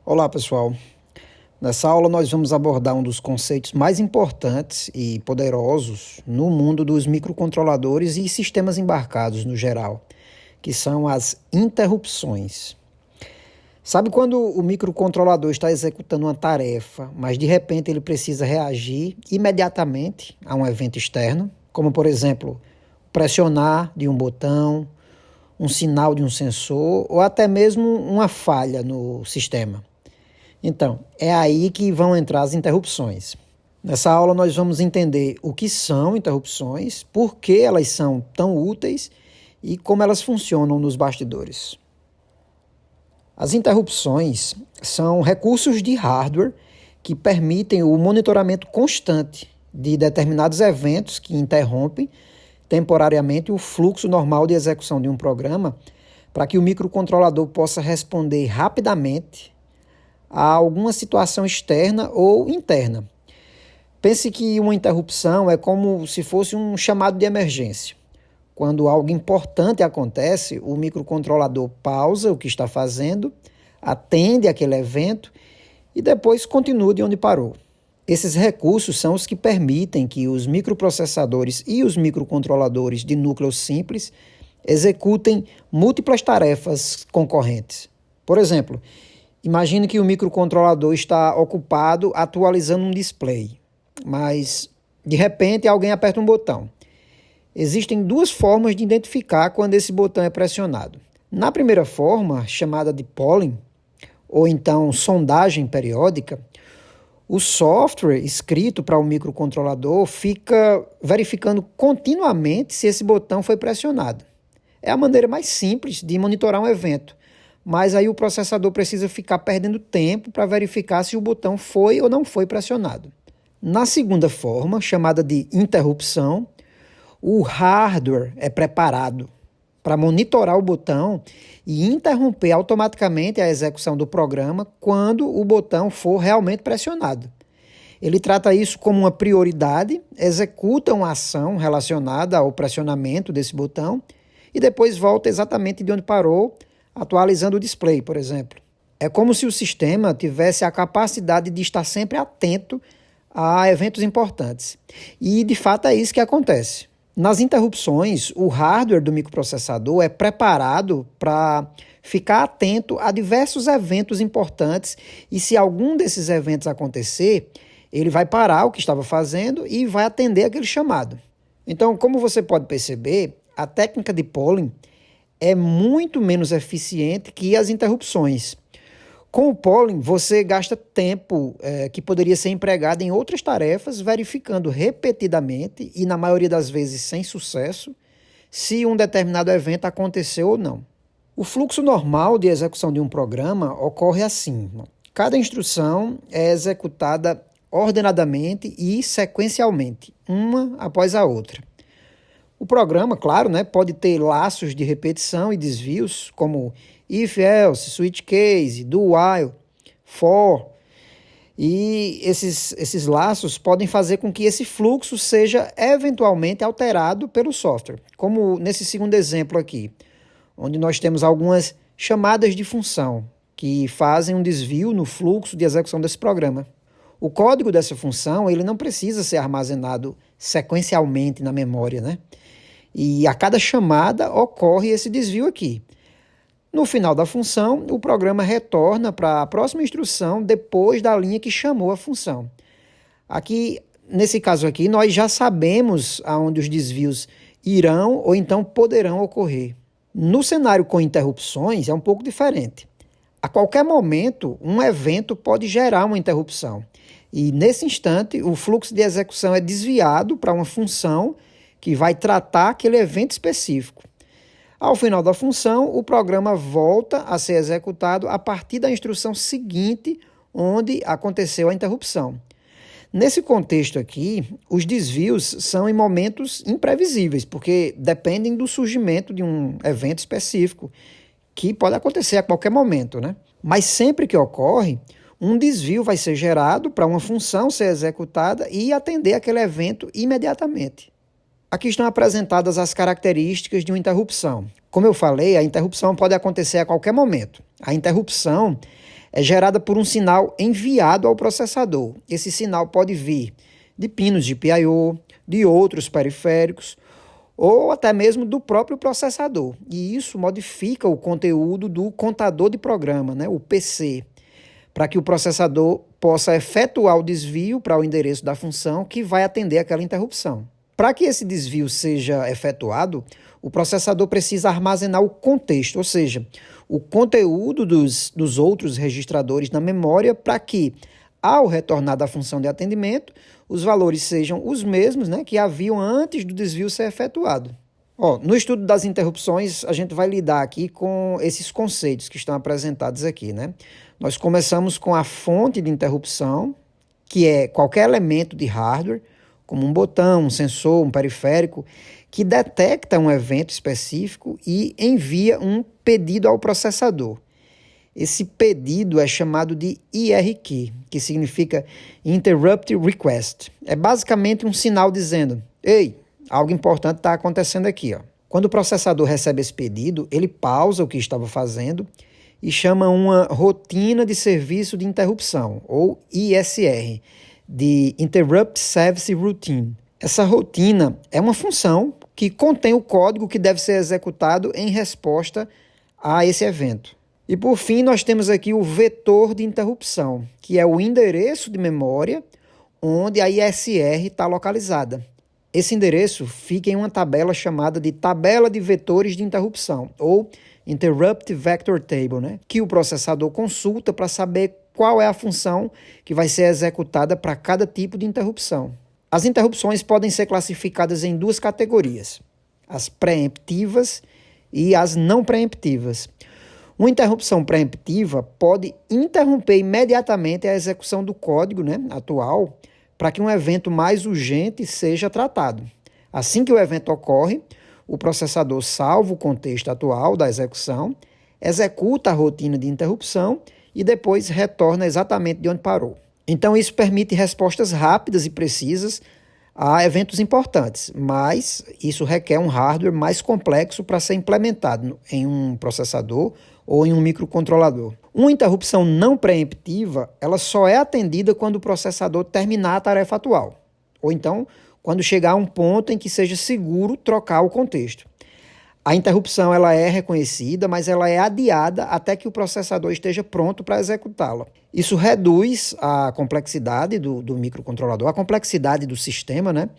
Olá, pessoal. Nessa aula nós vamos abordar um dos conceitos mais importantes e poderosos no mundo dos microcontroladores e sistemas embarcados no geral, que são as interrupções. Sabe quando o microcontrolador está executando uma tarefa, mas de repente ele precisa reagir imediatamente a um evento externo, como por exemplo, pressionar de um botão, um sinal de um sensor ou até mesmo uma falha no sistema? Então, é aí que vão entrar as interrupções. Nessa aula nós vamos entender o que são interrupções, por que elas são tão úteis e como elas funcionam nos bastidores. As interrupções são recursos de hardware que permitem o monitoramento constante de determinados eventos que interrompem temporariamente o fluxo normal de execução de um programa para que o microcontrolador possa responder rapidamente a alguma situação externa ou interna. Pense que uma interrupção é como se fosse um chamado de emergência. Quando algo importante acontece, o microcontrolador pausa o que está fazendo, atende aquele evento e depois continua de onde parou. Esses recursos são os que permitem que os microprocessadores e os microcontroladores de núcleo simples executem múltiplas tarefas concorrentes. Por exemplo, imagine que o microcontrolador está ocupado atualizando um display, mas de repente alguém aperta um botão. Existem duas formas de identificar quando esse botão é pressionado. Na primeira forma, chamada de polling, ou então sondagem periódica, o software escrito para o microcontrolador fica verificando continuamente se esse botão foi pressionado. É a maneira mais simples de monitorar um evento, mas aí o processador precisa ficar perdendo tempo para verificar se o botão foi ou não foi pressionado. Na segunda forma, chamada de interrupção, o hardware é preparado para monitorar o botão e interromper automaticamente a execução do programa quando o botão for realmente pressionado. Ele trata isso como uma prioridade, executa uma ação relacionada ao pressionamento desse botão e depois volta exatamente de onde parou, atualizando o display, por exemplo. É como se o sistema tivesse a capacidade de estar sempre atento a eventos importantes. E, de fato, é isso que acontece. Nas interrupções, o hardware do microprocessador é preparado para ficar atento a diversos eventos importantes e, se algum desses eventos acontecer, ele vai parar o que estava fazendo e vai atender aquele chamado. Então, como você pode perceber, a técnica de polling é muito menos eficiente que as interrupções. Com o polling, você gasta tempo que poderia ser empregado em outras tarefas, verificando repetidamente, e na maioria das vezes sem sucesso, se um determinado evento aconteceu ou não. O fluxo normal de execução de um programa ocorre assim. Cada instrução é executada ordenadamente e sequencialmente, uma após a outra. O programa, claro, pode ter laços de repetição e desvios, como if, else, switch case, do while, for. E esses laços podem fazer com que esse fluxo seja eventualmente alterado pelo software, como nesse segundo exemplo aqui, onde nós temos algumas chamadas de função que fazem um desvio no fluxo de execução desse programa. O código dessa função ele não precisa ser armazenado sequencialmente na memória, E a cada chamada ocorre esse desvio aqui. No final da função, o programa retorna para a próxima instrução depois da linha que chamou a função. Aqui, nesse caso aqui, nós já sabemos aonde os desvios irão ou então poderão ocorrer. No cenário com interrupções é um pouco diferente. A qualquer momento, um evento pode gerar uma interrupção. E nesse instante, o fluxo de execução é desviado para uma função que vai tratar aquele evento específico. Ao final da função, o programa volta a ser executado a partir da instrução seguinte, onde aconteceu a interrupção. Nesse contexto aqui, os desvios são em momentos imprevisíveis, porque dependem do surgimento de um evento específico, que pode acontecer a qualquer momento, Mas sempre que ocorre, um desvio vai ser gerado para uma função ser executada e atender aquele evento imediatamente. Aqui estão apresentadas as características de uma interrupção. Como eu falei, a interrupção pode acontecer a qualquer momento. A interrupção é gerada por um sinal enviado ao processador. Esse sinal pode vir de pinos de PIO, de outros periféricos, ou até mesmo do próprio processador. E isso modifica o conteúdo do contador de programa, né, o PC, para que o processador possa efetuar o desvio para o endereço da função que vai atender aquela interrupção. Para que esse desvio seja efetuado, o processador precisa armazenar o contexto, ou seja, o conteúdo dos outros registradores na memória para que, ao retornar da função de atendimento, os valores sejam os mesmos, né, que haviam antes do desvio ser efetuado. No estudo das interrupções, a gente vai lidar aqui com esses conceitos que estão apresentados aqui, né? Nós começamos com a fonte de interrupção, que é qualquer elemento de hardware, como um botão, um sensor, um periférico, que detecta um evento específico e envia um pedido ao processador. Esse pedido é chamado de IRQ, que significa Interrupt Request. É basicamente um sinal dizendo: ei, algo importante está acontecendo aqui. Quando o processador recebe esse pedido, ele pausa o que estava fazendo e chama uma rotina de serviço de interrupção, ou ISR, de Interrupt Service Routine. Essa rotina é uma função que contém o código que deve ser executado em resposta a esse evento. E por fim, nós temos aqui o vetor de interrupção, que é o endereço de memória onde a ISR está localizada. Esse endereço fica em uma tabela chamada de tabela de vetores de interrupção, ou Interrupt Vector Table, né? Que o processador consulta para saber qual é a função que vai ser executada para cada tipo de interrupção. As interrupções podem ser classificadas em duas categorias: as preemptivas e as não preemptivas. Uma interrupção preemptiva pode interromper imediatamente a execução do código, né, atual, para que um evento mais urgente seja tratado. Assim que o evento ocorre, o processador salva o contexto atual da execução, executa a rotina de interrupção e depois retorna exatamente de onde parou. Então isso permite respostas rápidas e precisas a eventos importantes, mas isso requer um hardware mais complexo para ser implementado em um processador ou em um microcontrolador. Uma interrupção não preemptiva, ela só é atendida quando o processador terminar a tarefa atual, ou então quando chegar a um ponto em que seja seguro trocar o contexto. A interrupção ela é reconhecida, mas ela é adiada até que o processador esteja pronto para executá-la. Isso reduz a complexidade do microcontrolador, a complexidade do sistema, né?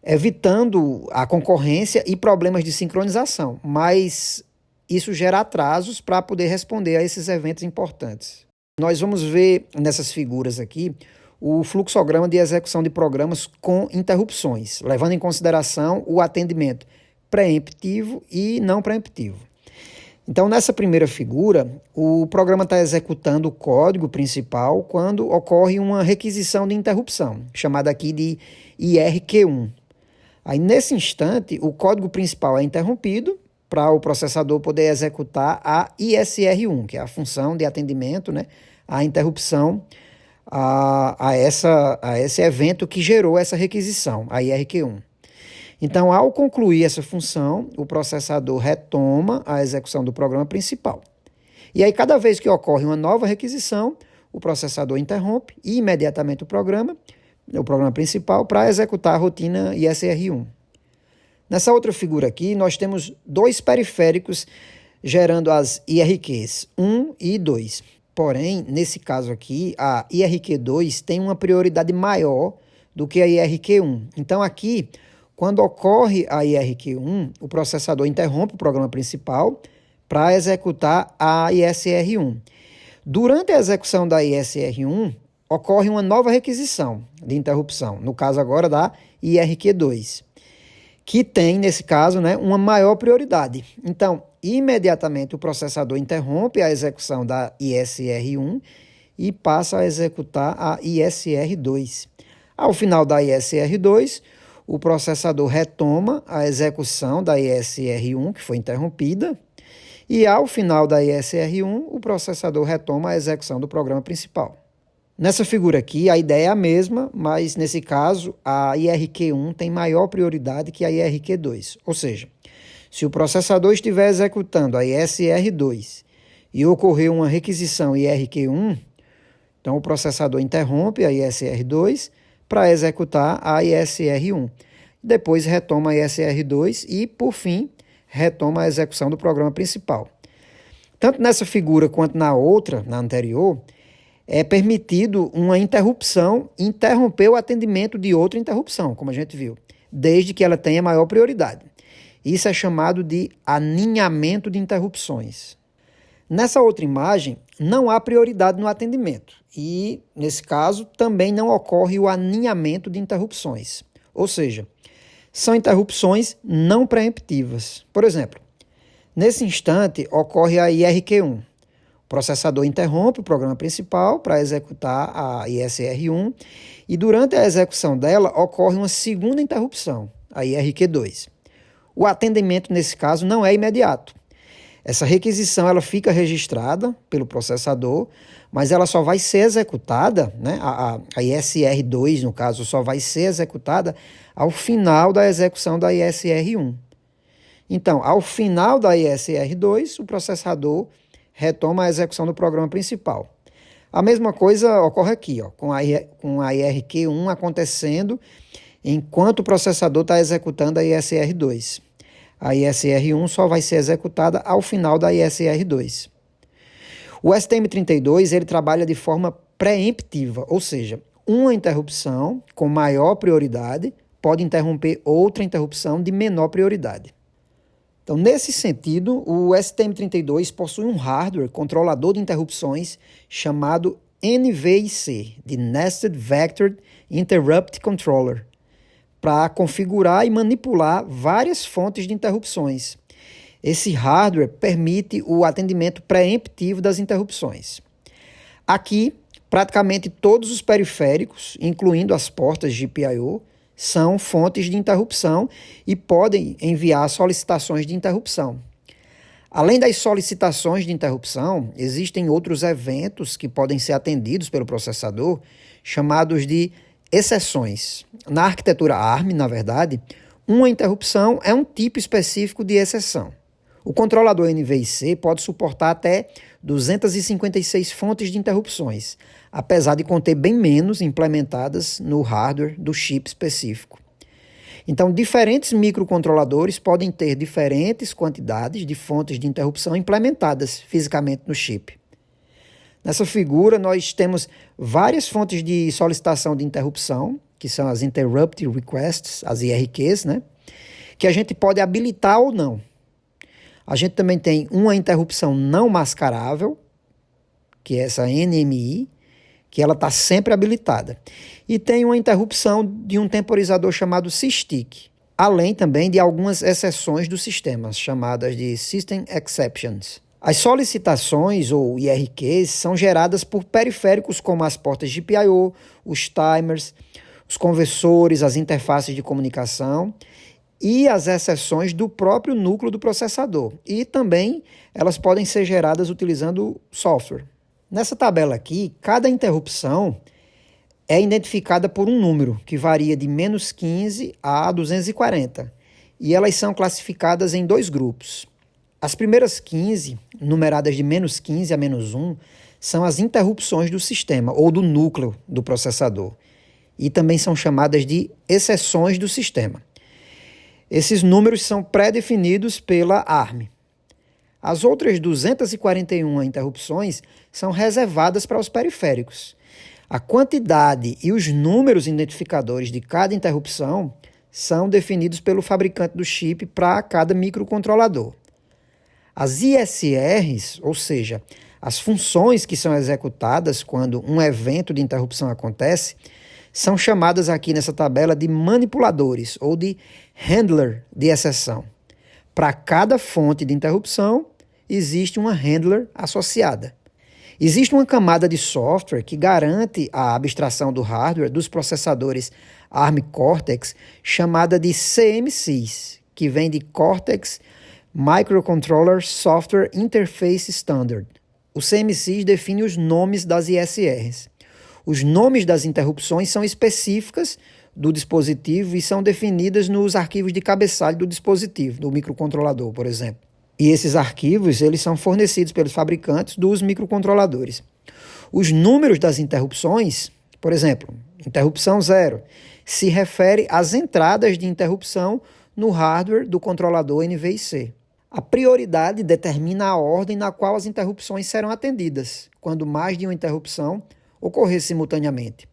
Evitando a concorrência e problemas de sincronização, mas isso gera atrasos para poder responder a esses eventos importantes. Nós vamos ver nessas figuras aqui o fluxograma de execução de programas com interrupções, levando em consideração o atendimento preemptivo e não preemptivo. Então, nessa primeira figura, o programa está executando o código principal quando ocorre uma requisição de interrupção, chamada aqui de IRQ1. Aí, nesse instante, o código principal é interrompido para o processador poder executar a ISR1, que é a função de atendimento, né, à interrupção a esse evento que gerou essa requisição, a IRQ1. Então, ao concluir essa função, o processador retoma a execução do programa principal. E aí, cada vez que ocorre uma nova requisição, o processador interrompe imediatamente o programa principal, para executar a rotina ISR1. Nessa outra figura aqui, nós temos dois periféricos gerando as IRQs 1 e 2. Porém, nesse caso aqui, a IRQ2 tem uma prioridade maior do que a IRQ1. Então, aqui, quando ocorre a IRQ1, o processador interrompe o programa principal para executar a ISR1. Durante a execução da ISR1, ocorre uma nova requisição de interrupção, no caso agora da IRQ2, que tem, nesse caso, né, uma maior prioridade. Então, imediatamente o processador interrompe a execução da ISR1 e passa a executar a ISR2. Ao final da ISR2, o processador retoma a execução da ISR1, que foi interrompida, e ao final da ISR1, o processador retoma a execução do programa principal. Nessa figura aqui, a ideia é a mesma, mas nesse caso, a IRQ1 tem maior prioridade que a IRQ2. Ou seja, se o processador estiver executando a ISR2 e ocorreu uma requisição IRQ1, então o processador interrompe a ISR2 para executar a ISR1. Depois retoma a ISR2 e, por fim, retoma a execução do programa principal. Tanto nessa figura quanto na outra, na anterior, é permitido uma interrupção interromper o atendimento de outra interrupção, como a gente viu, desde que ela tenha maior prioridade. Isso é chamado de aninhamento de interrupções. Nessa outra imagem, não há prioridade no atendimento e, nesse caso, também não ocorre o aninhamento de interrupções. Ou seja, são interrupções não preemptivas. Por exemplo, nesse instante ocorre a IRQ1. O processador interrompe o programa principal para executar a ISR1 e durante a execução dela ocorre uma segunda interrupção, a IRQ2. O atendimento nesse caso não é imediato. Essa requisição ela fica registrada pelo processador, mas ela só vai ser executada, né? A ISR2, no caso, só vai ser executada ao final da execução da ISR1. Então, ao final da ISR2, o processador retoma a execução do programa principal. A mesma coisa ocorre aqui, ó, com a IRQ1 acontecendo enquanto o processador está executando a ISR2. A ISR1 só vai ser executada ao final da ISR2. O STM32 ele trabalha de forma preemptiva, ou seja, uma interrupção com maior prioridade pode interromper outra interrupção de menor prioridade. Então, nesse sentido, o STM32 possui um hardware controlador de interrupções chamado NVIC, de Nested Vectored Interrupt Controller, para configurar e manipular várias fontes de interrupções. Esse hardware permite o atendimento preemptivo das interrupções. Aqui, praticamente todos os periféricos, incluindo as portas GPIO, são fontes de interrupção e podem enviar solicitações de interrupção. Além das solicitações de interrupção, existem outros eventos que podem ser atendidos pelo processador, chamados de exceções. Na arquitetura ARM, na verdade, uma interrupção é um tipo específico de exceção. O controlador NVIC pode suportar até 256 fontes de interrupções, apesar de conter bem menos implementadas no hardware do chip específico. Então, diferentes microcontroladores podem ter diferentes quantidades de fontes de interrupção implementadas fisicamente no chip. Nessa figura, nós temos várias fontes de solicitação de interrupção, que são as Interrupt Requests, as IRQs, né? Que a gente pode habilitar ou não. A gente também tem uma interrupção não mascarável, que é essa NMI, que ela está sempre habilitada. E tem uma interrupção de um temporizador chamado SysTick, além também de algumas exceções do sistema, chamadas de System Exceptions. As solicitações, ou IRQs, são geradas por periféricos como as portas GPIO, os timers, os conversores, as interfaces de comunicação e as exceções do próprio núcleo do processador. E também elas podem ser geradas utilizando software. Nessa tabela aqui, cada interrupção é identificada por um número, que varia de -15 a 240, e elas são classificadas em dois grupos. As primeiras 15, numeradas de -15 a -1, são as interrupções do sistema ou do núcleo do processador, e também são chamadas de exceções do sistema. Esses números são pré-definidos pela ARM. As outras 241 interrupções são reservadas para os periféricos. A quantidade e os números identificadores de cada interrupção são definidos pelo fabricante do chip para cada microcontrolador. As ISRs, ou seja, as funções que são executadas quando um evento de interrupção acontece, são chamadas aqui nessa tabela de manipuladores ou de handler de exceção. Para cada fonte de interrupção, existe uma handler associada. Existe uma camada de software que garante a abstração do hardware dos processadores ARM Cortex, chamada de CMSIS, que vem de Cortex Microcontroller Software Interface Standard. O CMSIS define os nomes das ISRs. Os nomes das interrupções são específicas do dispositivo e são definidas nos arquivos de cabeçalho do dispositivo, do microcontrolador, por exemplo. E esses arquivos eles são fornecidos pelos fabricantes dos microcontroladores. Os números das interrupções, por exemplo, interrupção 0, se refere às entradas de interrupção no hardware do controlador NVIC. A prioridade determina a ordem na qual as interrupções serão atendidas, quando mais de uma interrupção ocorrer simultaneamente.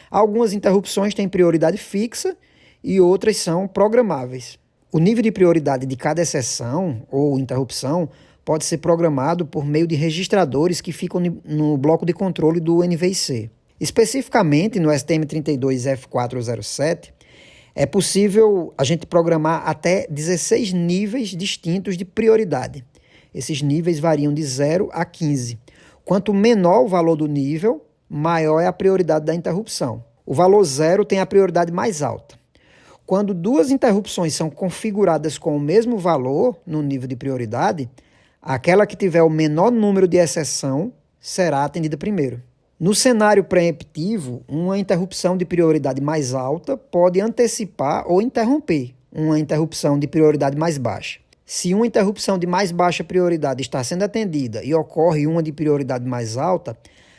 Algumas interrupções têm prioridade fixa e outras são programáveis. O nível de prioridade de cada exceção ou interrupção pode ser programado por meio de registradores que ficam no bloco de controle do NVIC. Especificamente no STM32F407, é possível a gente programar até 16 níveis distintos de prioridade. Esses níveis variam de 0 a 15. Quanto menor o valor do nível, maior é a prioridade da interrupção. O valor 0 tem a prioridade mais alta. Quando duas interrupções são configuradas com o mesmo valor no nível de prioridade, aquela que tiver o menor número de exceção será atendida primeiro. No cenário preemptivo, uma interrupção de prioridade mais alta pode antecipar ou interromper uma interrupção de prioridade mais baixa. Se uma interrupção de mais baixa prioridade está sendo atendida e ocorre uma de prioridade mais alta,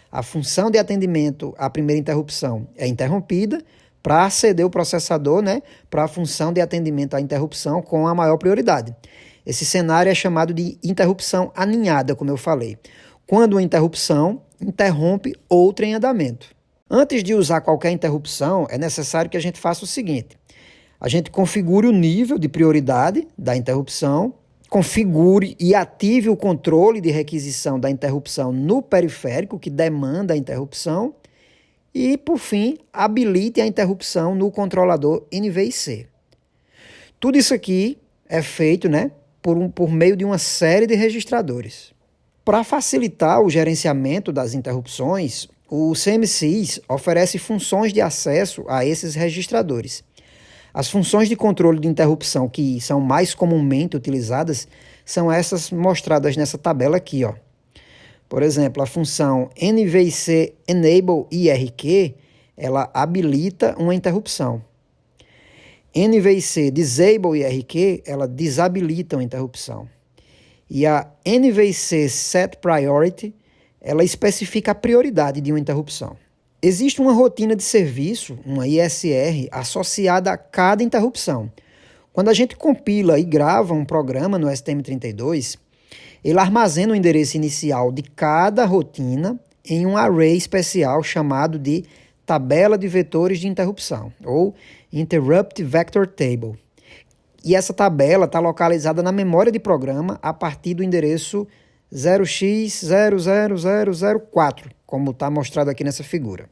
a função de atendimento à primeira interrupção é interrompida para aceder o processador, para a função de atendimento à interrupção com a maior prioridade. Esse cenário é chamado de interrupção aninhada, como eu falei, quando uma interrupção interrompe outra em andamento. Antes de usar qualquer interrupção, é necessário que a gente faça o seguinte: a gente configure o nível de prioridade da interrupção, configure e ative o controle de requisição da interrupção no periférico que demanda a interrupção e, por fim, habilite a interrupção no controlador NVIC. Tudo isso aqui é feito por meio de uma série de registradores. Para facilitar o gerenciamento das interrupções, o CMSIS oferece funções de acesso a esses registradores. As funções de controle de interrupção que são mais comumente utilizadas são essas mostradas nessa tabela aqui, ó. Por exemplo, a função NVIC Enable IRQ, ela habilita uma interrupção. NVIC Disable IRQ, ela desabilita uma interrupção. E a NVIC Set Priority, ela especifica a prioridade de uma interrupção. Existe uma rotina de serviço, uma ISR, associada a cada interrupção. Quando a gente compila e grava um programa no STM32, ele armazena o endereço inicial de cada rotina em um array especial chamado de tabela de vetores de interrupção, ou Interrupt Vector Table. E essa tabela está localizada na memória de programa a partir do endereço 0x00004, como está mostrado aqui nessa figura.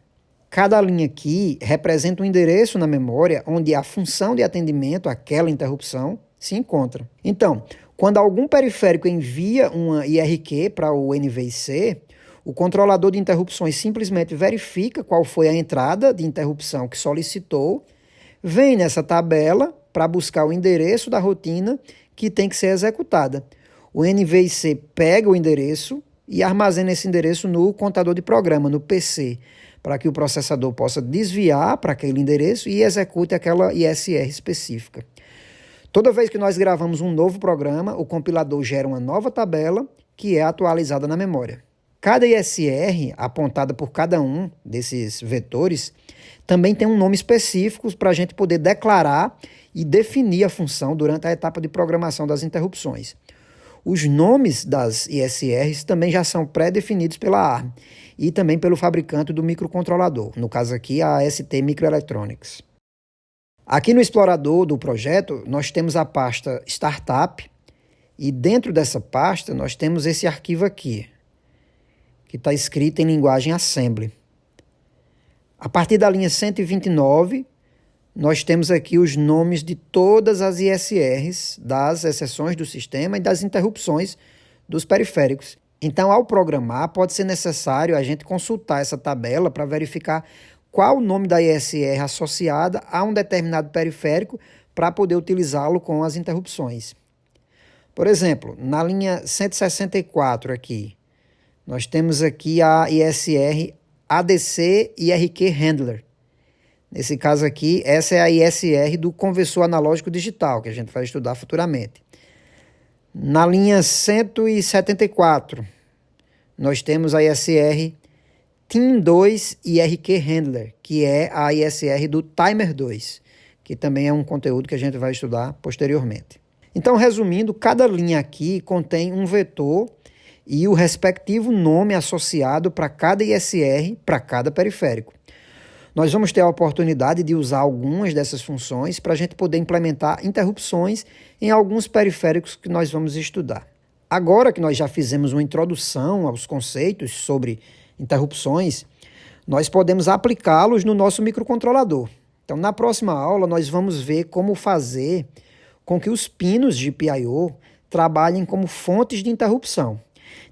Cada linha aqui representa um endereço na memória onde a função de atendimento àquela interrupção se encontra. Então, quando algum periférico envia uma IRQ para o NVIC, o controlador de interrupções simplesmente verifica qual foi a entrada de interrupção que solicitou, vem nessa tabela para buscar o endereço da rotina que tem que ser executada. O NVIC pega o endereço e armazena esse endereço no contador de programa, no PC, para que o processador possa desviar para aquele endereço e execute aquela ISR específica. Toda vez que nós gravamos um novo programa, o compilador gera uma nova tabela que é atualizada na memória. Cada ISR, apontada por cada um desses vetores, também tem um nome específico para a gente poder declarar e definir a função durante a etapa de programação das interrupções. Os nomes das ISRs também já são pré-definidos pela ARM e também pelo fabricante do microcontrolador, no caso aqui a ST Microelectronics. Aqui no explorador do projeto nós temos a pasta Startup e dentro dessa pasta nós temos esse arquivo aqui, que está escrito em linguagem Assembly. A partir da linha 129, nós temos aqui os nomes de todas as ISRs, das exceções do sistema e das interrupções dos periféricos. Então, ao programar, pode ser necessário a gente consultar essa tabela para verificar qual o nome da ISR associada a um determinado periférico para poder utilizá-lo com as interrupções. Por exemplo, na linha 164 aqui, nós temos aqui a ISR ADC IRQ Handler. Nesse caso aqui, essa é a ISR do conversor analógico digital, que a gente vai estudar futuramente. Na linha 174, nós temos a ISR TIM2 IRQ Handler, que é a ISR do Timer 2, que também é um conteúdo que a gente vai estudar posteriormente. Então, resumindo, cada linha aqui contém um vetor e o respectivo nome associado para cada ISR, para cada periférico. Nós vamos ter a oportunidade de usar algumas dessas funções para a gente poder implementar interrupções em alguns periféricos que nós vamos estudar. Agora que nós já fizemos uma introdução aos conceitos sobre interrupções, nós podemos aplicá-los no nosso microcontrolador. Então, na próxima aula, nós vamos ver como fazer com que os pinos de GPIO trabalhem como fontes de interrupção.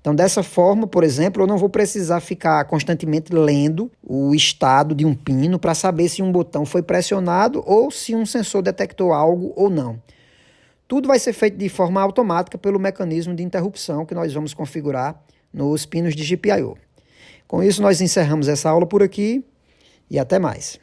Então, dessa forma, por exemplo, eu não vou precisar ficar constantemente lendo o estado de um pino para saber se um botão foi pressionado ou se um sensor detectou algo ou não. Tudo vai ser feito de forma automática pelo mecanismo de interrupção que nós vamos configurar nos pinos de GPIO. Com isso, nós encerramos essa aula por aqui e até mais.